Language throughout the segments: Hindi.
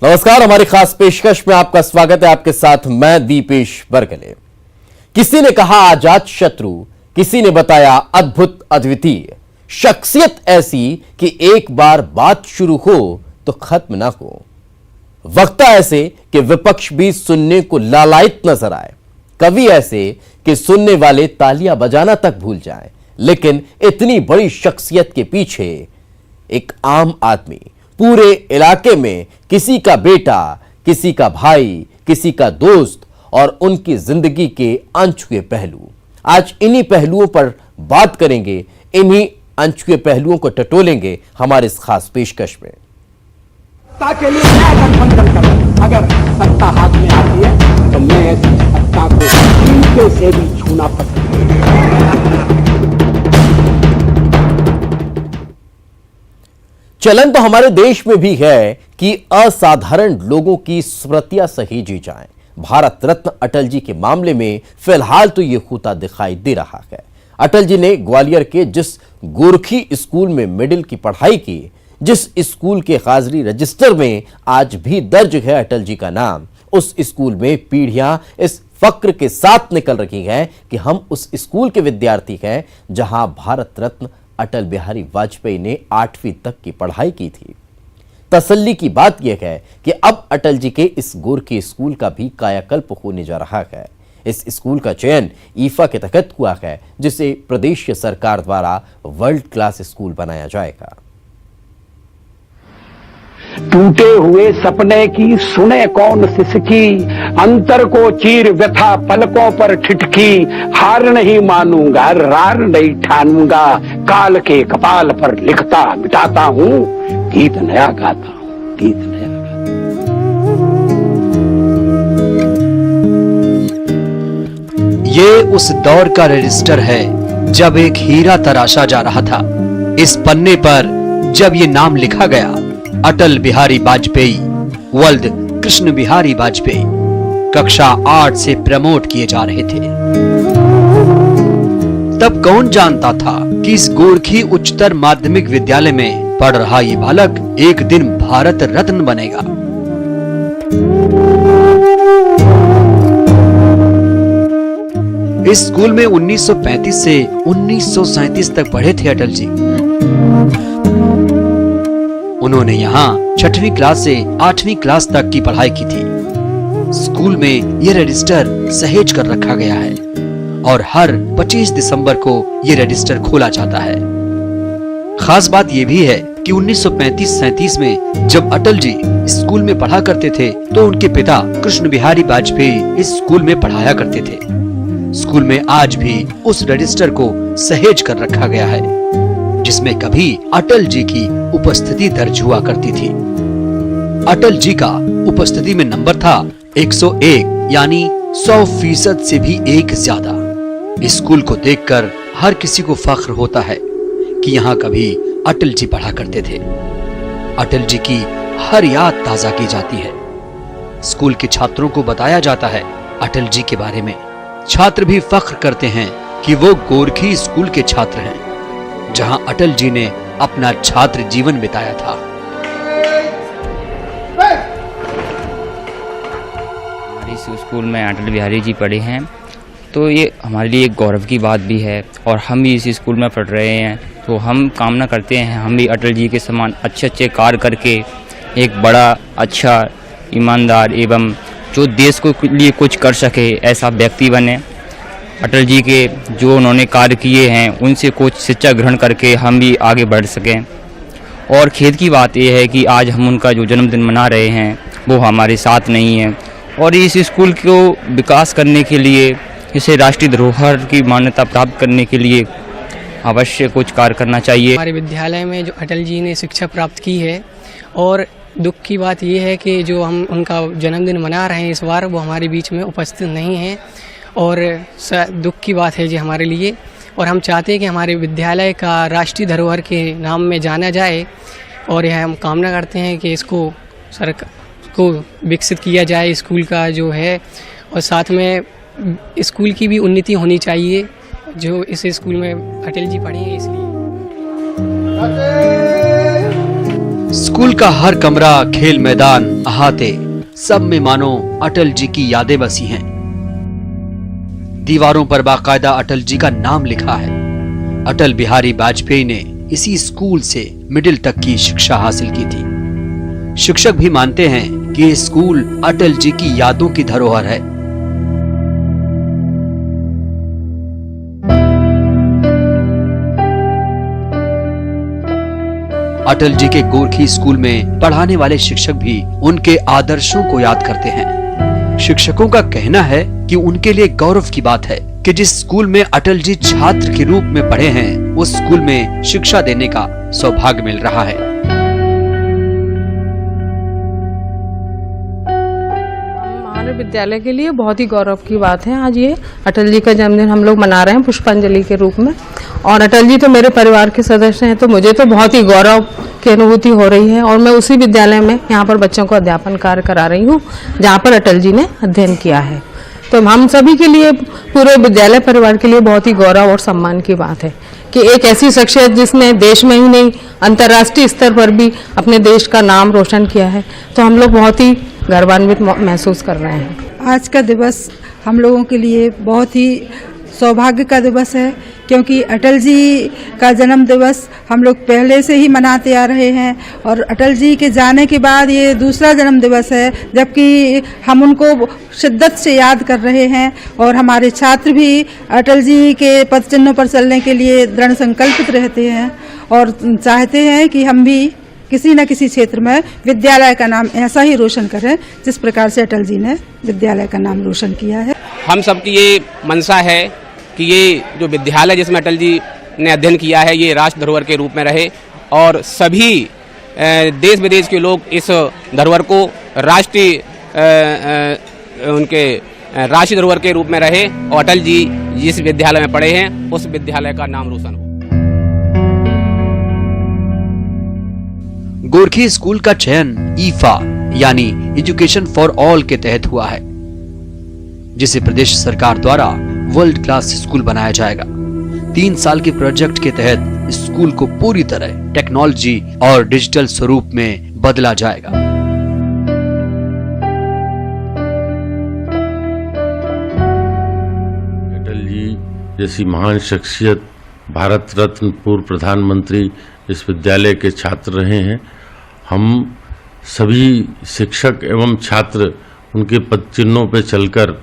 नमस्कार, हमारी खास पेशकश में आपका स्वागत है। आपके साथ मैं दीपेश बरगले। किसी ने कहा आजाद शत्रु, किसी ने बताया अद्भुत अद्वितीय, शख्सियत ऐसी कि एक बार बात शुरू हो तो खत्म ना हो, वक्ता ऐसे कि विपक्ष भी सुनने को लालायित नजर आए, कवि ऐसे कि सुनने वाले तालियां बजाना तक भूल जाएं। लेकिन इतनी बड़ी शख्सियत के पीछे एक आम आदमी, पूरे इलाके में किसी का बेटा, किसी का भाई, किसी का दोस्त और उनकी जिंदगी के अनछुए पहलू। आज इन्हीं पहलुओं पर बात करेंगे, इन्हीं अनछुए पहलुओं को टटोलेंगे हमारे इस खास पेशकश में। सत्ता के लिए नया गठबंधन करो। अगर सत्ता हाथ में आती है तो मैं ऐसी सत्ता को ईंटे से भी छूना पसंद करता हूं। चलन तो हमारे देश में भी है कि असाधारण लोगों की स्मृतियां सहेजी जाएं। भारत रत्न अटल जी के मामले में फिलहाल तो यह होता दिखाई दे रहा है। अटल जी ने ग्वालियर के जिस गोरखी स्कूल में मिडिल की पढ़ाई की, जिस स्कूल के हाजिरी रजिस्टर में आज भी दर्ज है अटल जी का नाम, उस स्कूल में पीढ़ियां इस फक्र के साथ निकल रही हैं कि हम उस स्कूल के विद्यार्थी हैं जहां भारत रत्न अटल बिहारी वाजपेयी ने 8वीं तक की पढ़ाई की थी। तसल्ली की बात यह है कि अब अटल जी के इस गोरखी स्कूल का भी कायाकल्प होने जा रहा है। इस स्कूल का चयन ईफा के तहत हुआ है, जिसे प्रदेश सरकार द्वारा वर्ल्ड क्लास स्कूल बनाया जाएगा। टूटे हुए सपने की सुने कौन सिसकी, अंतर को चीर व्यथा पलकों पर ठिठकी, हार नहीं मानूंगा रार नहीं ठानूंगा, काल के कपाल पर लिखता मिटाता हूं, गीत नया गाता हूं, गीत नया गाता। ये उस दौर का रजिस्टर है जब एक हीरा तराशा जा रहा था। इस पन्ने पर जब ये नाम लिखा गया, अटल बिहारी वाजपेयी, वर्ल्ड कृष्ण बिहारी वाजपेयी, कक्षा 8 से प्रमोट किए जा रहे थे। तब कौन जानता था कि इस गोरखी उच्चतर माध्यमिक विद्यालय में पढ़ रहा ये बालक एक दिन भारत रत्न बनेगा। इस स्कूल में 1935 से 1937 तक पढ़े थे अटल जी। उन्होंने यहाँ 6वीं क्लास से 8वीं क्लास तक की पढ़ाई की थी। स्कूल में ये रजिस्टर सहेज कर रखा गया है और हर 25 दिसंबर को ये रजिस्टर खोला जाता है। खास बात ये भी है कि 1935-37 में जब अटल जी स्कूल में पढ़ा करते थे तो उनके पिता कृष्ण बिहारी वाजपेयी इस स्कूल में पढ़ाया करते थे। स्कूल में आज भी उस रजिस्टर को सहेज कर रखा गया है, जिसमें कभी अटल जी की उपस्थिति दर्ज हुआ करती थी। अटल जी का उपस्थिति में नंबर था 101, यानी 100% से भी एक ज्यादा। इस स्कूल को देखकर हर किसी को फख्र होता है कि यहाँ कभी अटल जी पढ़ा करते थे। अटल जी की हर याद ताजा की जाती है। स्कूल के छात्रों को बताया जाता है अटल जी के बारे में। छात्र भी फख्र करते हैं कि वो गोरखी स्कूल के छात्र हैं, जहां अटल जी ने अपना छात्र जीवन बिताया था। हमारे इस स्कूल में अटल बिहारी जी पढ़े हैं, तो ये हमारे लिए एक गौरव की बात भी है और हम भी इस स्कूल में पढ़ रहे हैं। तो हम कामना करते हैं हम भी अटल जी के समान अच्छे अच्छे कार्य करके एक बड़ा अच्छा ईमानदार एवं जो देश को लिए कुछ कर सके ऐसा व्यक्ति बने। अटल जी के जो उन्होंने कार्य किए हैं उनसे कुछ शिक्षा ग्रहण करके हम भी आगे बढ़ सकें। और खेद की बात यह है कि आज हम उनका जो जन्मदिन मना रहे हैं वो हमारे साथ नहीं है। और इस स्कूल को विकास करने के लिए, इसे राष्ट्रीय धरोहर की मान्यता प्राप्त करने के लिए अवश्य कुछ कार्य करना चाहिए। हमारे विद्यालय में जो अटल जी ने शिक्षा प्राप्त की है, और दुख की बात यह है कि जो हम उनका जन्मदिन मना रहे हैं इस बार, वो हमारे बीच में उपस्थित नहीं हैं और दुख की बात है जी हमारे लिए। और हम चाहते हैं कि हमारे विद्यालय का राष्ट्रीय धरोहर के नाम में जाना जाए और यह हम कामना करते हैं कि इसको सरकार को विकसित किया जाए स्कूल का जो है, और साथ में स्कूल की भी उन्नति होनी चाहिए। जो इस स्कूल में अटल जी पढ़े हैं इसलिए। स्कूल स्कूल का हर कमरा, खेल मैदान, अहाते, सब में मानो अटल जी की यादें बसी हैं। दीवारों पर बाकायदा अटल जी का नाम लिखा है। अटल बिहारी वाजपेयी ने इसी स्कूल से मिडिल तक की शिक्षा हासिल की थी। शिक्षक भी मानते हैं कि ये स्कूल अटल जी की यादों की धरोहर है। अटल जी के गोरखी स्कूल में पढ़ाने वाले शिक्षक भी उनके आदर्शों को याद करते हैं। शिक्षकों का कहना है कि उनके लिए गौरव की बात है कि जिस स्कूल में अटल जी छात्र के रूप में पढ़े हैं, उस स्कूल में शिक्षा देने का सौभाग्य मिल रहा है। हमारे विद्यालय के लिए बहुत ही गौरव की बात है। आज ये अटल जी का जन्मदिन हम लोग मना रहे हैं पुष्पांजलि के रूप में, और अटल जी तो मेरे परिवार के सदस्य हैं, तो मुझे तो बहुत ही गौरव की अनुभूति हो रही है। और मैं उसी विद्यालय में यहाँ पर बच्चों को अध्यापन कार्य करा रही हूँ जहाँ पर अटल जी ने अध्ययन किया है। तो हम सभी के लिए, पूरे विद्यालय परिवार के लिए बहुत ही गौरव और सम्मान की बात है कि एक ऐसी शख्सियत जिसने देश में ही नहीं अंतर्राष्ट्रीय स्तर पर भी अपने देश का नाम रोशन किया है, तो हम लोग बहुत ही गर्वान्वित महसूस कर रहे हैं। आज का दिवस हम लोगों के लिए बहुत ही सौभाग्य का दिवस है, क्योंकि अटल जी का जन्म दिवस हम लोग पहले से ही मनाते आ रहे हैं, और अटल जी के जाने के बाद ये दूसरा जन्म दिवस है, जबकि हम उनको शिद्दत से याद कर रहे हैं। और हमारे छात्र भी अटल जी के पद चिन्हों पर चलने के लिए दृढ़ संकल्पित रहते हैं और चाहते हैं कि हम भी किसी न किसी क्षेत्र में विद्यालय का नाम ऐसा ही रोशन करें जिस प्रकार से अटल जी ने विद्यालय का नाम रोशन किया है। हम सबकी ये मंशा है कि ये जो विद्यालय जिसमें अटल जी ने अध्ययन किया है, ये राष्ट्र धरोहर के रूप में रहे, और सभी देश विदेश के लोग इस धरोहर को राष्ट्रीय धरोहर के रूप में रहे, और अटल जी जिस विद्यालय में पढ़े हैं उस विद्यालय का नाम रोशन हो। गोरखी स्कूल का चयन ईफा यानी एजुकेशन फॉर ऑल के तहत हुआ है, जिसे प्रदेश सरकार द्वारा वर्ल्ड क्लास स्कूल बनाया जाएगा। 3 साल के प्रोजेक्ट के तहत स्कूल को पूरी तरह टेक्नोलॉजी और डिजिटल स्वरूप में बदला जाएगा। अटल जी जैसी महान शख्सियत, भारत रत्न पूर्व प्रधानमंत्री इस विद्यालय के छात्र रहे हैं। हम सभी शिक्षक एवं छात्र उनके पद चिन्हों पर चलकर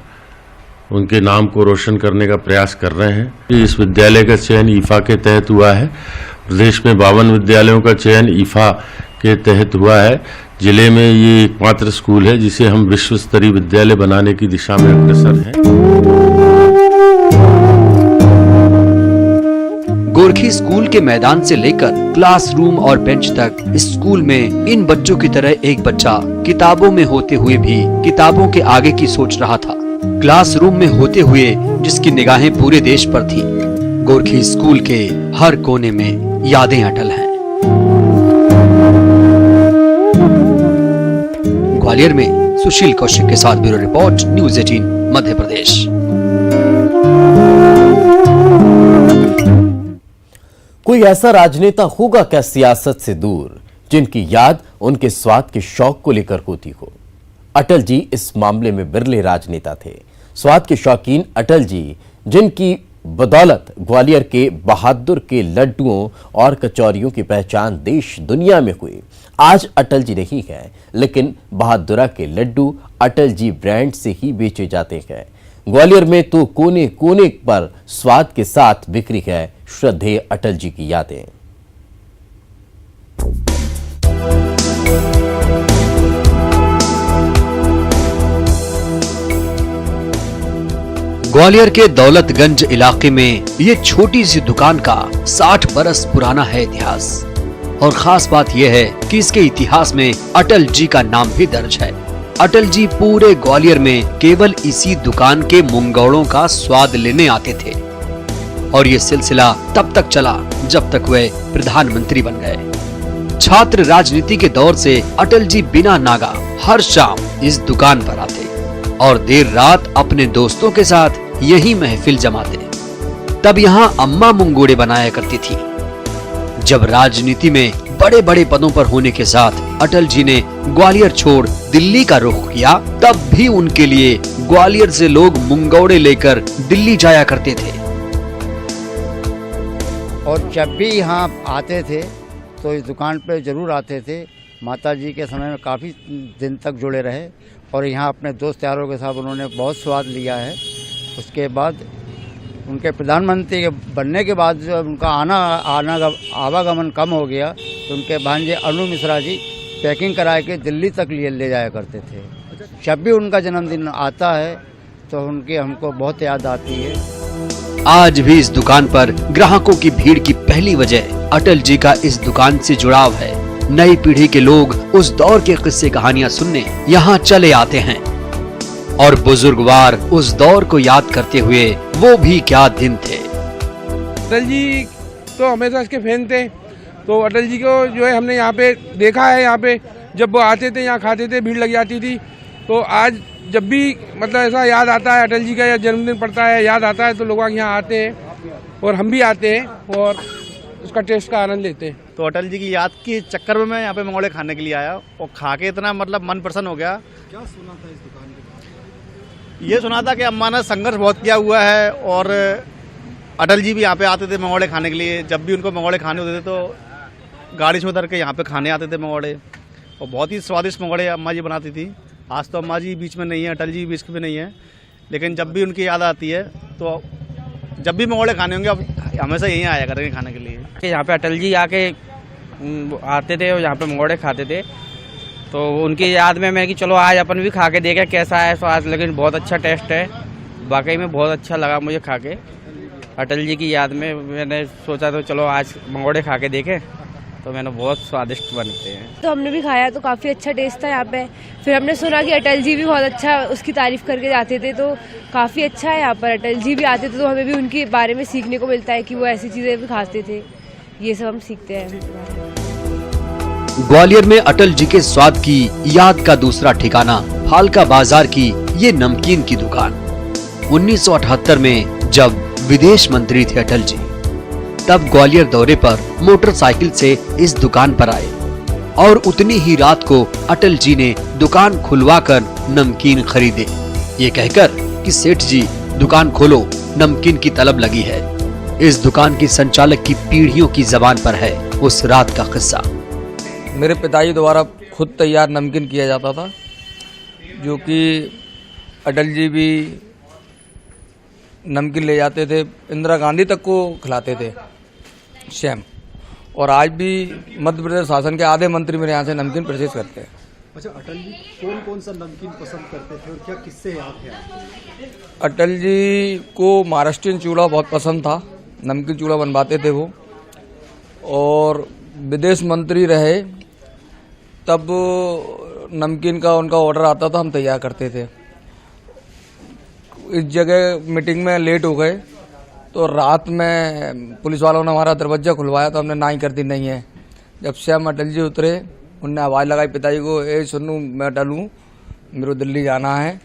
उनके नाम को रोशन करने का प्रयास कर रहे हैं। इस विद्यालय का चयन ईफा के तहत हुआ है। प्रदेश में 52 विद्यालयों का चयन ईफा के तहत हुआ है। जिले में ये एकमात्र स्कूल है जिसे हम विश्व स्तरीय विद्यालय बनाने की दिशा में अग्रसर हैं। गोरखी स्कूल के मैदान से लेकर क्लासरूम और बेंच तक स्कूल में इन बच्चों की तरह एक बच्चा किताबों में होते हुए भी किताबों के आगे की सोच रहा था। क्लासरूम में होते हुए जिसकी निगाहें पूरे देश पर थी। गोरखी स्कूल के हर कोने में यादें अटल हैं। ग्वालियर में सुशील कौशिक के साथ bureau report, news 18 Madhya Pradesh. कोई ऐसा राजनेता होगा क्या सियासत से दूर जिनकी याद उनके स्वाद के शौक को लेकर होती हो? अटल जी इस मामले में बिरले राजनेता थे। स्वाद के शौकीन अटल जी, जिनकी बदौलत ग्वालियर के बहादुर के लड्डुओं और कचौरियों की पहचान देश दुनिया में हुई। आज अटल जी नहीं है, लेकिन बहादुरा के लड्डू अटल जी ब्रांड से ही बेचे जाते हैं। ग्वालियर में तो कोने कोने पर स्वाद के साथ बिखरी है श्रद्धेय अटल जी की यादें। ग्वालियर के दौलतगंज इलाके में ये छोटी सी दुकान का 60 बरस पुराना है इतिहास। और खास बात यह है कि इसके इतिहास में अटल जी का नाम भी दर्ज है। अटल जी पूरे ग्वालियर में केवल इसी दुकान के मुंगौड़ों का स्वाद लेने आते थे, और ये सिलसिला तब तक चला जब तक वे प्रधानमंत्री बन गए। छात्र राजनीति के दौर से अटल जी बिना नागा हर शाम इस दुकान पर आते और देर रात अपने दोस्तों के साथ यही महफिल जमाते। तब यहाँ अम्मा मुंगोड़े बनाया करती थी। जब राजनीति में बड़े बड़े पदों पर होने के साथ अटल जी ने ग्वालियर छोड़ दिल्ली का रुख किया, तब भी उनके लिए ग्वालियर से लोग मुंगौड़े लेकर दिल्ली जाया करते थे। और जब भी यहाँ आते थे तो इस दुकान पे जरूर आते थे। माता जी के समय में काफ़ी दिन तक जुड़े रहे और यहाँ अपने दोस्त यारों के साथ उन्होंने बहुत स्वाद लिया है। उसके बाद उनके प्रधानमंत्री के बनने के बाद जब उनका आवागमन कम हो गया तो उनके भांजे अनु मिश्रा जी पैकिंग करा के दिल्ली तक ले जाया करते थे। जब भी उनका जन्मदिन आता है तो उनकी हमको बहुत याद आती है। आज भी इस दुकान पर ग्राहकों की भीड़ की पहली वजह अटल जी का इस दुकान से जुड़ाव है। नई पीढ़ी के लोग उस दौर के किस्से कहानियां सुनने यहाँ चले आते हैं और बुजुर्गवार उस दौर को याद करते हुए वो भी क्या दिन थे। अटल जी तो हमेशा इसके फैन थे, तो अटल जी को जो है हमने यहाँ पे देखा है। यहाँ पे जब वो आते थे, यहाँ खाते थे, भीड़ लग जाती थी। तो आज जब भी मतलब ऐसा याद आता है, अटल जी का जन्मदिन पड़ता है, याद आता है, तो लोग यहाँ आते हैं और हम भी आते हैं और उसका टेस्ट का आनंद लेते हैं। तो अटल जी की याद के चक्कर में मैं यहाँ पे मंगोड़े खाने के लिए आया और खा के इतना मतलब मन प्रसन्न हो गया। क्या सुना था इस दुकान के बारे में? ये सुना था कि अम्मा ने संघर्ष बहुत किया हुआ है और अटल जी भी यहाँ पे आते थे मंगोड़े खाने के लिए। जब भी उनको मंगोड़े खाने होते थे तो गाड़ी से उतर के यहाँ पे खाने आते थे मंगोड़े, और बहुत ही स्वादिष्ट मंगोड़े अम्मा जी बनाती थी। आज तो अम्मा जी बीच में नहीं है, अटल जी बीच में नहीं है, लेकिन जब भी उनकी याद आती है तो जब भी मंगोड़े खाने होंगे अब हमेशा यहीं आया करेंगे खाने के लिए। यहाँ पे अटल जी आके आते थे और यहाँ पे मंगोड़े खाते थे, तो उनकी याद में मैं कि चलो आज अपन भी खा के देखें कैसा है स्वाद। लेकिन बहुत अच्छा टेस्ट है, वाकई में बहुत अच्छा लगा मुझे खा के। अटल जी की याद में मैंने सोचा तो चलो आज मंगोड़े खा के देखें, तो मैंने बहुत स्वादिष्ट बनते हैं। तो हमने भी खाया तो काफ़ी अच्छा टेस्ट था यहाँ पे। फिर हमने सुना कि अटल जी भी बहुत अच्छा उसकी तारीफ करके जाते थे, तो काफ़ी अच्छा है यहाँ पर। अटल जी भी आते थे तो हमें भी उनके बारे में सीखने को मिलता है कि वो ऐसी चीज़ें भी खाते थे, ये सब हम सीखते हैं। ग्वालियर में अटल जी के स्वाद की याद का दूसरा ठिकाना फालका बाजार की ये नमकीन की दुकान। 1978 में जब विदेश मंत्री थे अटल जी, तब ग्वालियर दौरे पर मोटरसाइकिल से इस दुकान पर आए और उतनी ही रात को अटल जी ने दुकान खुलवाकर नमकीन खरीदे, ये कहकर कि सेठ जी दुकान खोलो, नमकीन की तलब लगी है। इस दुकान की संचालक की पीढ़ियों की जबान पर है उस रात का किस्सा। मेरे पिताजी द्वारा खुद तैयार नमकीन किया जाता था, जो कि अटल जी भी नमकीन ले जाते थे, इंदिरा गांधी तक को खिलाते थे शैम। और आज भी मध्य प्रदेश शासन के आधे मंत्री मेरे यहाँ से नमकीन परचेज करते हैं। अच्छा, अटल जी कौन कौन सा नमकीन पसंद करते थे और क्या किससे याद है आपको? अटल जी को महाराष्ट्रियन चूड़ा बहुत पसंद था, नमकीन चूड़ा बनवाते थे वो। और विदेश मंत्री रहे तब नमकीन का उनका ऑर्डर आता था, हम तैयार करते थे। इस जगह मीटिंग में लेट हो गए तो रात में पुलिस वालों ने हमारा दरवाजा खुलवाया तो हमने नाई कर दी नहीं है। जब श्याम अटल जी उतरे, उनने आवाज़ लगाई पिताजी को, ए सुनू मैं अटल हूँ, मेरे को दिल्ली जाना है।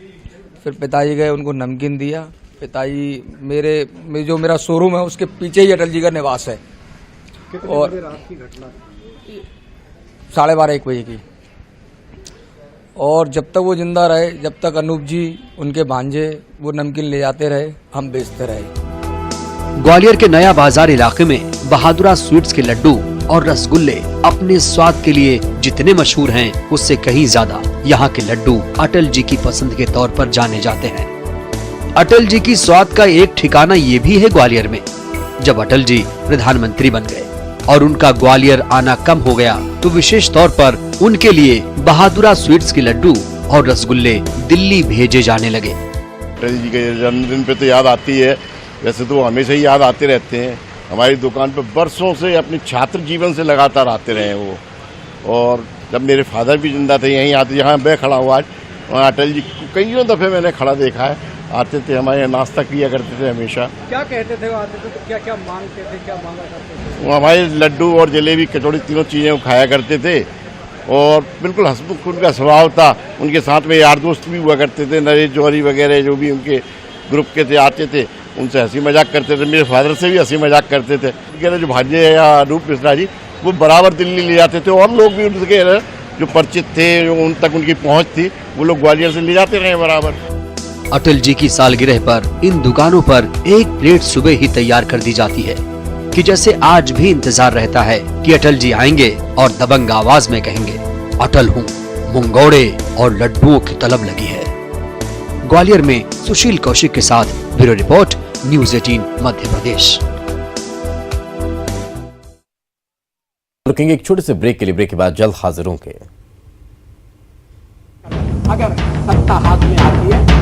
फिर पिताजी गए, उनको नमकीन दिया। पिताजी मेरे जो मेरा शोरूम है उसके पीछे ही अटल जी का निवास है। और रात की घटना 12:30-1 बजे की। और जब तक वो जिंदा रहे, जब तक अनूप जी उनके भांजे वो नमकीन ले जाते रहे, हम बेचते रहे। ग्वालियर के नया बाजार इलाके में बहादुरा स्वीट्स के लड्डू और रसगुल्ले अपने स्वाद के लिए जितने मशहूर हैं, उससे कहीं ज्यादा यहाँ के लड्डू अटल जी की पसंद के तौर पर जाने जाते हैं। अटल जी की स्वाद का एक ठिकाना ये भी है ग्वालियर में। जब अटल जी प्रधानमंत्री बन गए और उनका ग्वालियर आना कम हो गया, तो विशेष तौर पर उनके लिए बहादुरा स्वीट्स के लड्डू और रसगुल्ले दिल्ली भेजे जाने लगे। अटल जी के जन्मदिन पे तो याद आती है, वैसे तो हमेशा ही याद आते रहते हैं। हमारी दुकान पर बरसों से अपने छात्र जीवन से लगातार आते रहे वो। और जब मेरे फादर भी जिंदा थे, यहीं आते, यहाँ मैं खड़ा हुआ आज, और अटल जी को कईयों दफ़े मैंने खड़ा देखा है। आते थे, हमारे यहाँ नाश्ता किया करते थे हमेशा। क्या कहते थे वो आते थे तो क्या क्या मांगते थे, क्या मांगा करते थे? वो हमारे लड्डू और जलेबी कचौड़ी तीनों चीज़ें वो खाया करते थे और बिल्कुल हंसमुख उनका स्वभाव था। उनके साथ में यार दोस्त भी हुआ करते थे, नरेश जौहरी वगैरह जो भी उनके ग्रुप के थे, आते थे। उनसे हंसी मजाक करते थे, मेरे फादर से भी हंसी मजाक करते थे। कह जो भांजे या अनूप मिश्रा जी वो बराबर दिल्ली ले जाते थे, और लोग भी उनके जो परिचित थे, जो उन तक उनकी पहुंच थी, वो लोग ग्वालियर से ले जाते रहे बराबर। अटल जी की सालगिरह पर इन दुकानों पर एक प्लेट सुबह ही तैयार कर दी जाती है कि जैसे आज भी इंतजार रहता है कि अटल जी आएंगे और दबंग आवाज में कहेंगे, अटल हूँ, मुंगौड़े और लड्डुओं की तलब लगी है। ग्वालियर में सुशील कौशिक के साथ bureau report, news 18 Madhya Pradesh. रुकेंगे एक छोटे से ब्रेक के लिए, ब्रेक के बाद जल्द हाजिर होंगे। अगर सत्ता हाथ में आती है